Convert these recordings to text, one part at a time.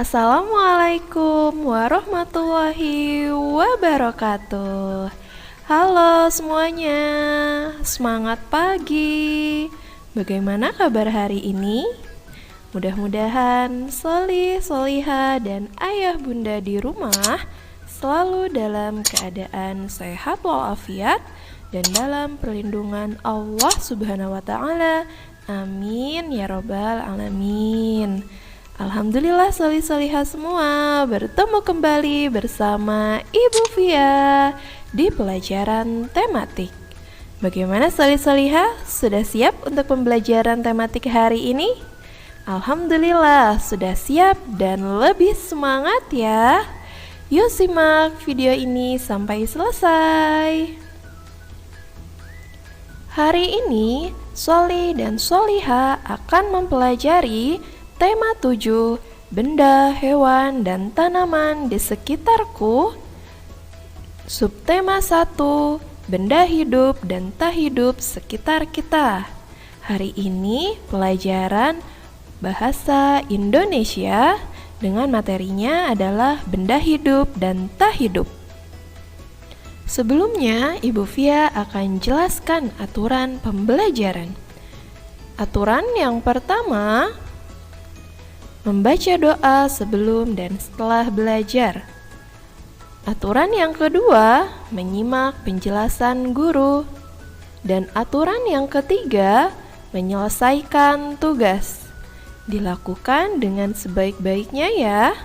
Assalamualaikum warahmatullahi wabarakatuh. Halo semuanya, semangat pagi. Bagaimana kabar hari ini? Mudah-mudahan solih, soliha, dan ayah bunda di rumah selalu dalam keadaan sehat walafiat dan dalam perlindungan Allah Subhanahu wa Ta'ala. Amin ya Rabbal Alamin. Alhamdulillah solih-solihah semua, bertemu kembali bersama Ibu Fia di pelajaran tematik. Bagaimana solih-solihah? Sudah siap untuk pembelajaran tematik hari ini? Alhamdulillah sudah siap dan lebih semangat ya. Yuk simak video ini sampai selesai. Hari ini Solih dan Solihah akan mempelajari tema 7, benda, hewan, dan tanaman di sekitarku. Subtema 1, benda hidup dan tak hidup sekitar kita. Hari ini pelajaran bahasa Indonesia dengan materinya adalah benda hidup dan tak hidup. Sebelumnya, Ibu Fia akan jelaskan aturan pembelajaran. Aturan yang pertama, membaca doa sebelum dan setelah belajar. Aturan yang kedua, menyimak penjelasan guru. Dan aturan yang ketiga, menyelesaikan tugas. Dilakukan dengan sebaik-baiknya ya.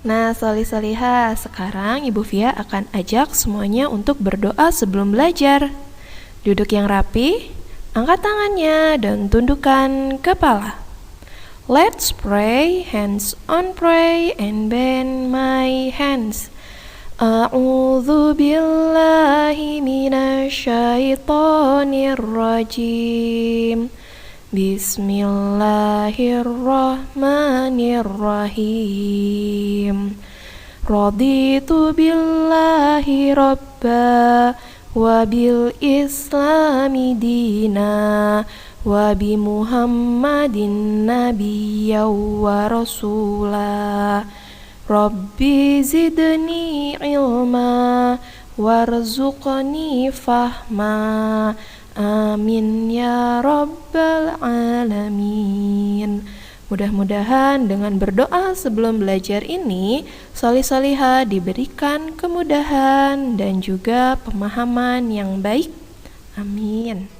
Nah, solih-solihah, sekarang Ibu Fia akan ajak semuanya untuk berdoa sebelum belajar. Duduk yang rapi, angkat tangannya dan tundukkan kepala. Let's pray, hands on pray and bend my hands. A'udzu billahi minasyaitonir rajim. Bismillahirrahmanirrahim. Raditu billahi rabba wa bil islami dina wa bi Muhammadin nabiyya wa rasula. Rabbi zidni ilma warzuqni fahma. Amin ya Rabbal Alamin. Mudah-mudahan dengan berdoa sebelum belajar ini, solih-solihah diberikan kemudahan dan juga pemahaman yang baik. Amin.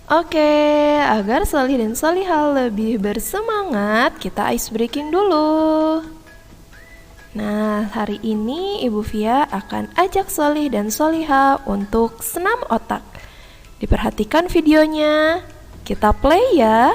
Oke, agar solih dan solihah lebih bersemangat, kita ice breaking dulu. Nah, hari ini Ibu Fia akan ajak solih dan solihah untuk senam otak. Diperhatikan videonya, kita play ya.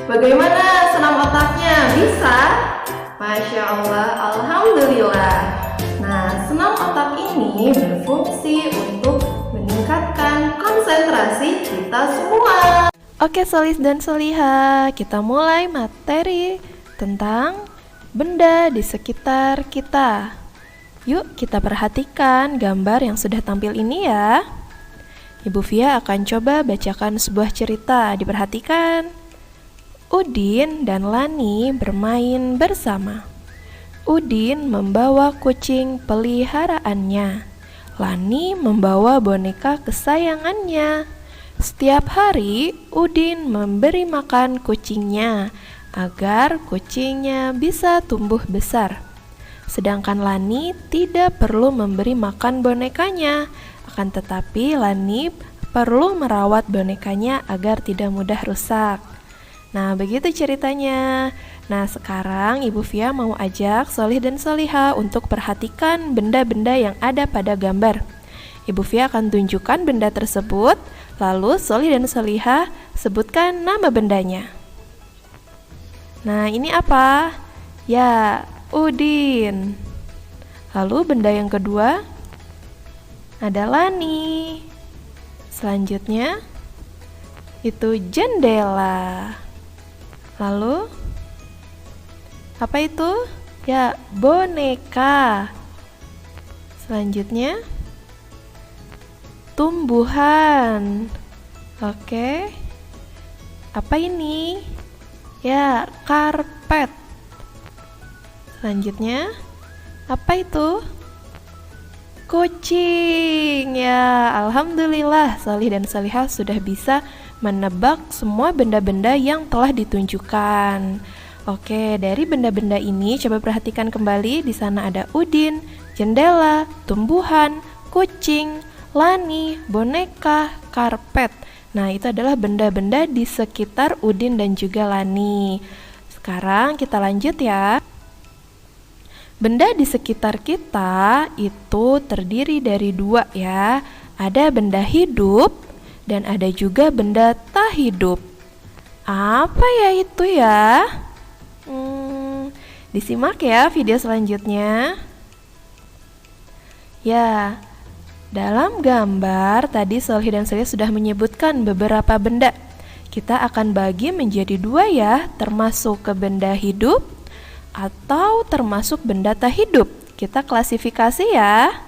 Bagaimana senam otaknya? Bisa? Masya Allah, Alhamdulillah. Nah, senam otak ini berfungsi untuk meningkatkan konsentrasi kita semua. Oke solis dan soliha, kita mulai materi tentang benda di sekitar kita. Yuk kita perhatikan gambar yang sudah tampil ini ya. Ibu Fia akan coba bacakan sebuah cerita, diperhatikan. Udin dan Lani bermain bersama. Udin membawa kucing peliharaannya. Lani membawa boneka kesayangannya. Setiap hari, Udin memberi makan kucingnya agar kucingnya bisa tumbuh besar. Sedangkan Lani tidak perlu memberi makan bonekanya, akan tetapi Lani perlu merawat bonekanya agar tidak mudah rusak. Nah, begitu ceritanya. Nah, sekarang Ibu Fia mau ajak Solih dan Soliha untuk perhatikan benda-benda yang ada pada gambar. Ibu Fia akan tunjukkan benda tersebut, lalu Solih dan Soliha sebutkan nama bendanya. Nah, ini apa? Ya, Udin. Lalu benda yang kedua ada Lani. Selanjutnya itu jendela. Lalu apa itu? Ya, boneka. Selanjutnya tumbuhan. Oke. Apa ini? Ya, karpet. Selanjutnya apa itu? Kucing. Ya, alhamdulillah Solih dan Solihah sudah bisa menebak semua benda-benda yang telah ditunjukkan. Oke, dari benda-benda ini coba perhatikan kembali. Di sana ada Udin, jendela, tumbuhan, kucing, Lani, boneka, karpet. Nah, itu adalah benda-benda di sekitar Udin dan juga Lani. Sekarang kita lanjut ya. Benda di sekitar kita itu terdiri dari dua ya. Ada benda hidup dan ada juga benda tak hidup. Apa ya itu ya? Disimak ya video selanjutnya. Ya, dalam gambar tadi Solih dan Solih sudah menyebutkan beberapa benda. Kita akan bagi menjadi dua ya, termasuk ke benda hidup atau termasuk benda tak hidup. Kita klasifikasi ya.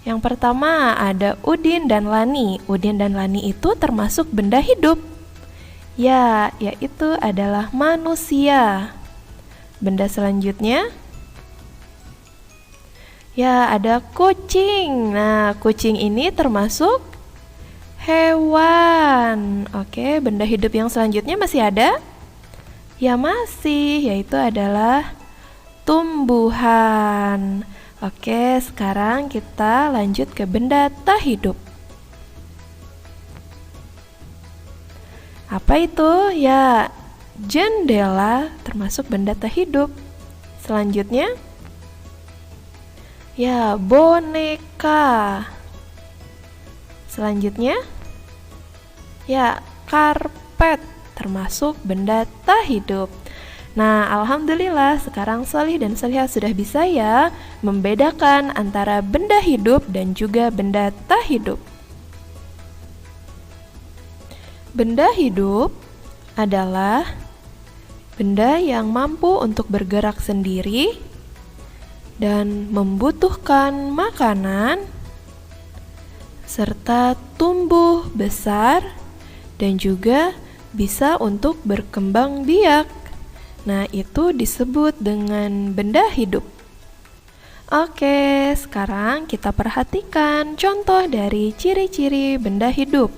Yang pertama ada Udin dan Lani. Udin dan Lani itu termasuk benda hidup. Ya, yaitu adalah manusia. Benda selanjutnya ya ada kucing. Nah, kucing ini termasuk hewan. Oke, benda hidup yang selanjutnya masih ada? Ya masih, yaitu adalah tumbuhan. Oke, sekarang kita lanjut ke benda tak hidup. Apa itu? Ya, jendela termasuk benda tak hidup. Selanjutnya, ya, boneka. Selanjutnya, ya, karpet termasuk benda tak hidup. Nah, alhamdulillah sekarang Solih dan Solihah sudah bisa ya membedakan antara benda hidup dan juga benda tak hidup. Benda hidup adalah benda yang mampu untuk bergerak sendiri dan membutuhkan makanan serta tumbuh besar dan juga bisa untuk berkembang biak. Nah, itu disebut dengan benda hidup. Oke, sekarang kita perhatikan contoh dari ciri-ciri benda hidup.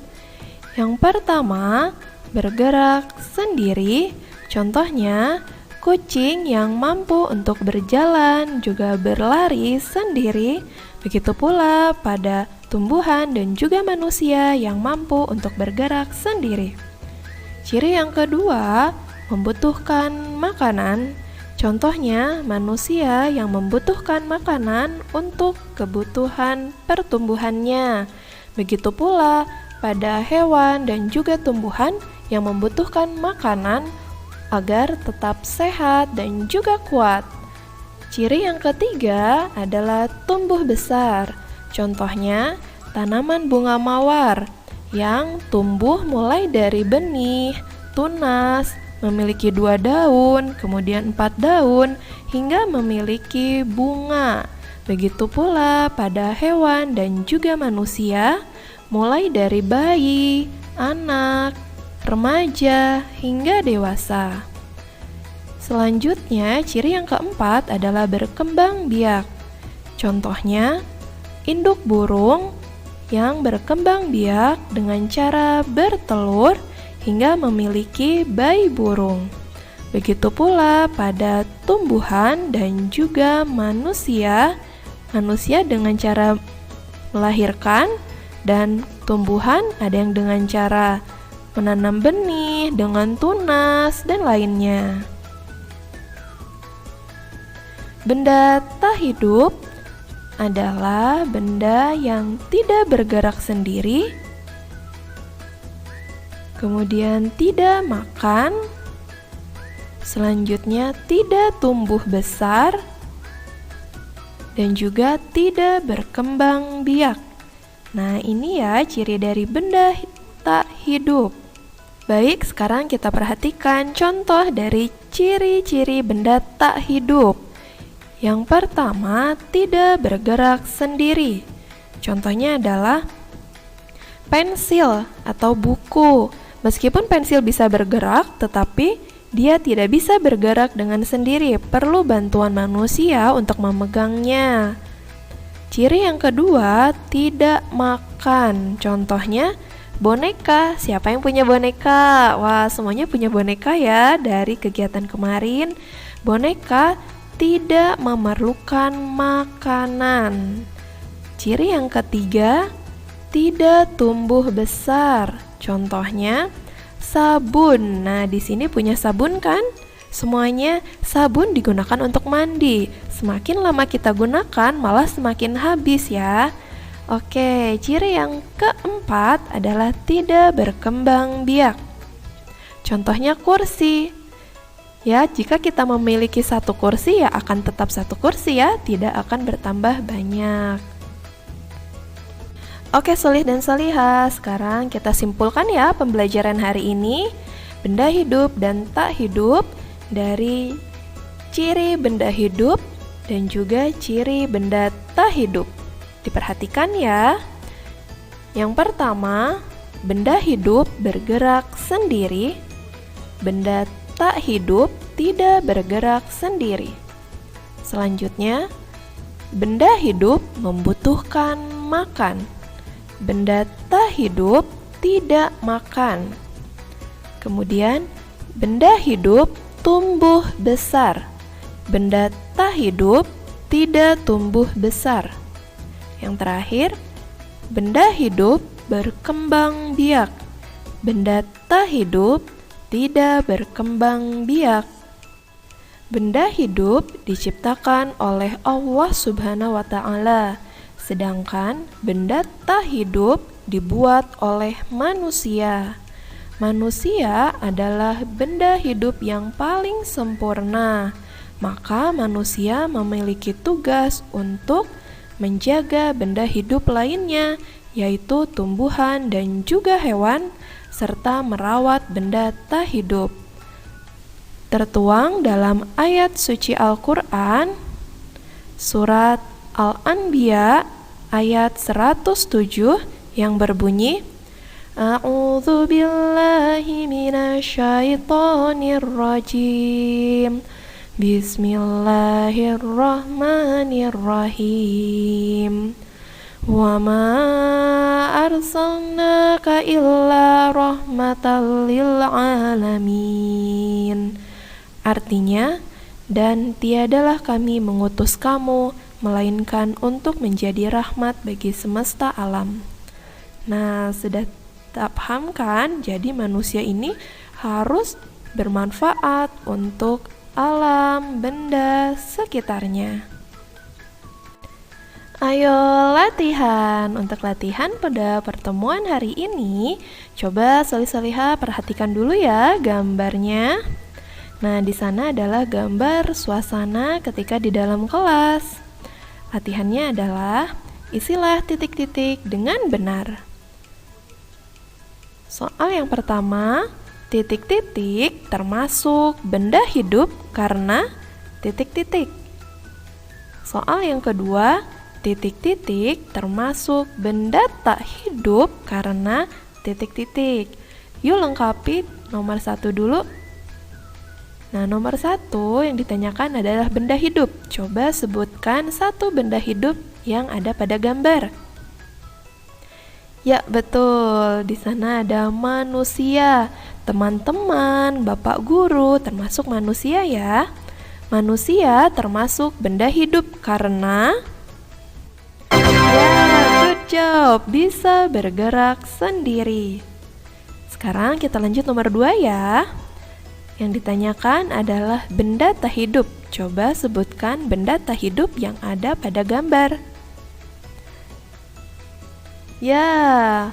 Yang pertama, bergerak sendiri. Contohnya, kucing yang mampu untuk berjalan juga berlari sendiri. Begitu pula pada tumbuhan dan juga manusia yang mampu untuk bergerak sendiri. Ciri yang kedua, membutuhkan makanan. Contohnya, manusia yang membutuhkan makanan untuk kebutuhan pertumbuhannya. Begitu pula pada hewan dan juga tumbuhan yang membutuhkan makanan agar tetap sehat dan juga kuat. Ciri yang ketiga adalah tumbuh besar. Contohnya, tanaman bunga mawar yang tumbuh mulai dari benih, tunas, memiliki 2 daun, kemudian 4 daun, hingga memiliki bunga. Begitu pula pada hewan dan juga manusia, mulai dari bayi, anak, remaja, hingga dewasa. Selanjutnya, ciri yang keempat adalah berkembang biak. Contohnya, induk burung yang berkembang biak dengan cara bertelur hingga memiliki bayi burung. Begitu pula pada tumbuhan dan juga manusia. Manusia dengan cara melahirkan, dan tumbuhan ada yang dengan cara menanam benih, dengan tunas, dan lainnya. Benda tak hidup adalah benda yang tidak bergerak sendiri, kemudian tidak makan, selanjutnya tidak tumbuh besar, dan juga tidak berkembang biak. Nah, ini ya ciri dari benda tak hidup. Baik, sekarang kita perhatikan contoh dari ciri-ciri benda tak hidup. Yang pertama, tidak bergerak sendiri. Contohnya adalah pensil atau buku. Meskipun pensil bisa bergerak, tetapi dia tidak bisa bergerak dengan sendiri, perlu bantuan manusia untuk memegangnya. Ciri yang kedua, tidak makan. Contohnya, boneka. Siapa yang punya boneka? Wah, semuanya punya boneka ya dari kegiatan kemarin. Boneka tidak memerlukan makanan. Ciri yang ketiga, tidak tumbuh besar. Contohnya, sabun. Nah, di sini punya sabun kan? Semuanya sabun digunakan untuk mandi. Semakin lama kita gunakan, malah semakin habis ya. Oke, ciri yang keempat adalah tidak berkembang biak. Contohnya kursi. Ya, jika kita memiliki satu kursi ya akan tetap satu kursi ya, tidak akan bertambah banyak. Oke, solih dan solihah, sekarang kita simpulkan ya pembelajaran hari ini. Benda hidup dan tak hidup, dari ciri benda hidup dan juga ciri benda tak hidup. Diperhatikan ya. Yang pertama, benda hidup bergerak sendiri, benda tak hidup tidak bergerak sendiri. Selanjutnya, benda hidup membutuhkan makan. Benda tak hidup tidak makan. Kemudian, benda hidup tumbuh besar. Benda tak hidup tidak tumbuh besar. Yang terakhir, benda hidup berkembang biak. Benda tak hidup tidak berkembang biak. Benda hidup diciptakan oleh Allah Subhanahu wa Ta'ala, sedangkan benda tak hidup dibuat oleh manusia. Manusia adalah benda hidup yang paling sempurna, maka manusia memiliki tugas untuk menjaga benda hidup lainnya, yaitu tumbuhan dan juga hewan, serta merawat benda tak hidup. Tertuang dalam ayat suci Al-Quran, surat Al-Anbiya ayat 107 yang berbunyi, A'udzu billahi minasyaitonir rajim. Bismillahirrahmanirrahim. Wa ma arsalnaka illa rahmatan lil alamin. Artinya, dan tiadalah kami mengutus kamu melainkan untuk menjadi rahmat bagi semesta alam. Nah, sudah tak paham kan? Jadi manusia ini harus bermanfaat untuk alam, benda sekitarnya. Ayo latihan. Untuk latihan pada pertemuan hari ini, coba solih-solihah perhatikan dulu ya gambarnya. Nah, di sana adalah gambar suasana ketika di dalam kelas. Latihannya adalah isilah titik-titik dengan benar. Soal yang pertama, titik-titik termasuk benda hidup karena titik-titik. Soal yang kedua, titik-titik termasuk benda tak hidup karena titik-titik. Yuk lengkapi nomor 1 dulu. Nah, nomor 1 yang ditanyakan adalah benda hidup. Coba sebutkan satu benda hidup yang ada pada gambar. Ya, betul. Di sana ada manusia. Teman-teman, Bapak Guru termasuk manusia ya. Manusia termasuk benda hidup karena good job, bisa bergerak sendiri. Sekarang kita lanjut nomor 2 ya. Yang ditanyakan adalah benda tak hidup. Coba sebutkan benda tak hidup yang ada pada gambar. Ya,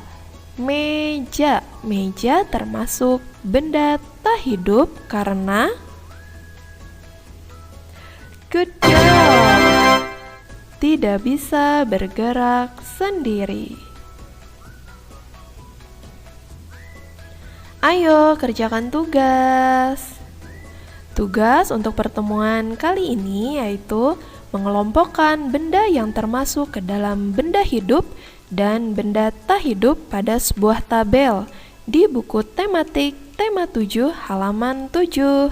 meja. Meja termasuk benda tak hidup karena good job, tidak bisa bergerak sendiri. Ayo kerjakan tugas. Tugas untuk pertemuan kali ini yaitu mengelompokkan benda yang termasuk ke dalam benda hidup dan benda tak hidup pada sebuah tabel di buku tematik tema 7 halaman 7.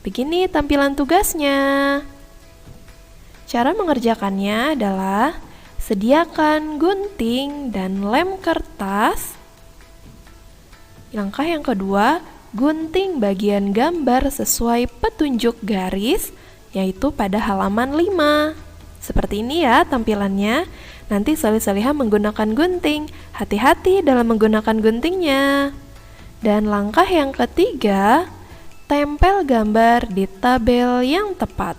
Begini tampilan tugasnya. Cara mengerjakannya adalah sediakan gunting dan lem kertas. Langkah yang kedua, gunting bagian gambar sesuai petunjuk garis, yaitu pada halaman 5. Seperti ini ya tampilannya. Nanti Solih-Solihah menggunakan gunting. Hati-hati dalam menggunakan guntingnya. Dan langkah yang ketiga, tempel gambar di tabel yang tepat.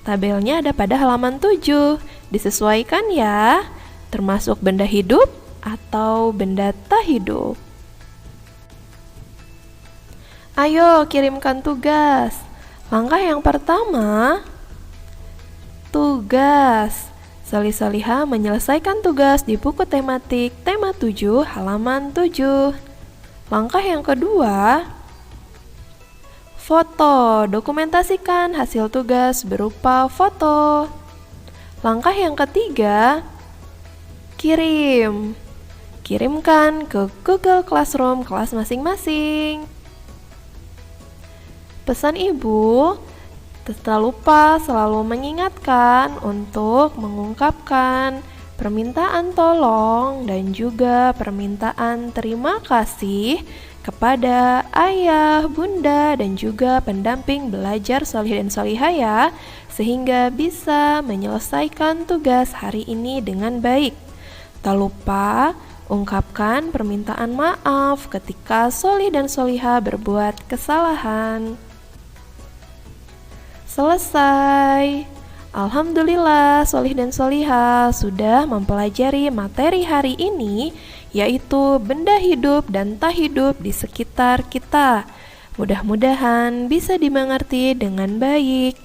Tabelnya ada pada halaman 7. Disesuaikan ya, termasuk benda hidup atau benda tak hidup. Ayo kirimkan tugas. Langkah yang pertama, tugas. Solih-Solihah menyelesaikan tugas di buku tematik tema 7 halaman 7. Langkah yang kedua, foto. Dokumentasikan hasil tugas berupa foto. Langkah yang ketiga, kirim. Kirimkan ke Google Classroom kelas masing-masing. Pesan ibu, tak lupa selalu mengingatkan untuk mengungkapkan permintaan tolong dan juga permintaan terima kasih kepada ayah, bunda, dan juga pendamping belajar Solih dan Solihah ya, sehingga bisa menyelesaikan tugas hari ini dengan baik. Tak lupa ungkapkan permintaan maaf ketika Solih dan Solihah berbuat kesalahan. Selesai. Alhamdulillah, Solih dan Solihah sudah mempelajari materi hari ini, yaitu benda hidup dan tak hidup di sekitar kita. Mudah-mudahan bisa dimengerti dengan baik.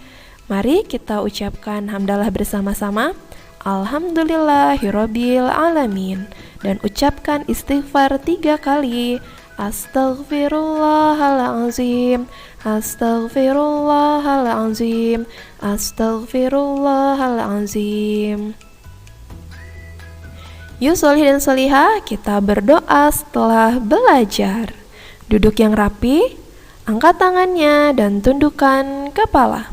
Mari kita ucapkan hamdalah bersama-sama. Alhamdulillahirabbil alamin. Dan ucapkan istighfar 3 kali. Astaghfirullahaladzim, astaghfirullahaladzim, astaghfirullahaladzim. Yuk Solih dan Solihah, kita berdoa setelah belajar. Duduk yang rapi, angkat tangannya dan tundukkan kepala.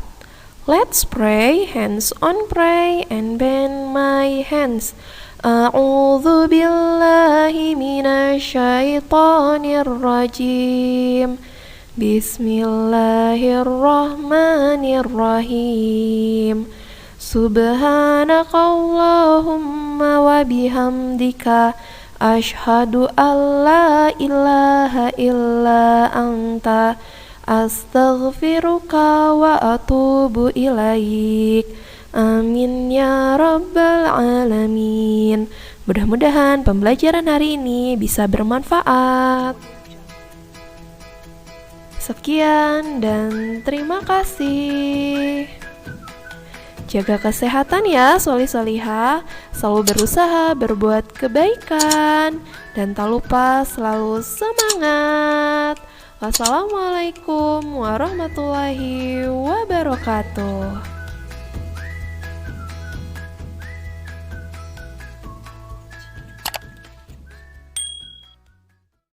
Let's pray, hands on pray and bend my hands. A'udzu billahi minasyaitonir rajim. Bismillahirrahmanirrahim. Subhanakallahumma wa bihamdika asyhadu an la ilaha illa anta astaghfiruka wa atubu ilaik. Amin ya rabbal alamin. Mudah-mudahan pembelajaran hari ini bisa bermanfaat. Sekian dan terima kasih. Jaga kesehatan ya solih-solihah, selalu berusaha berbuat kebaikan, dan tak lupa selalu semangat. Wassalamualaikum warahmatullahi wabarakatuh.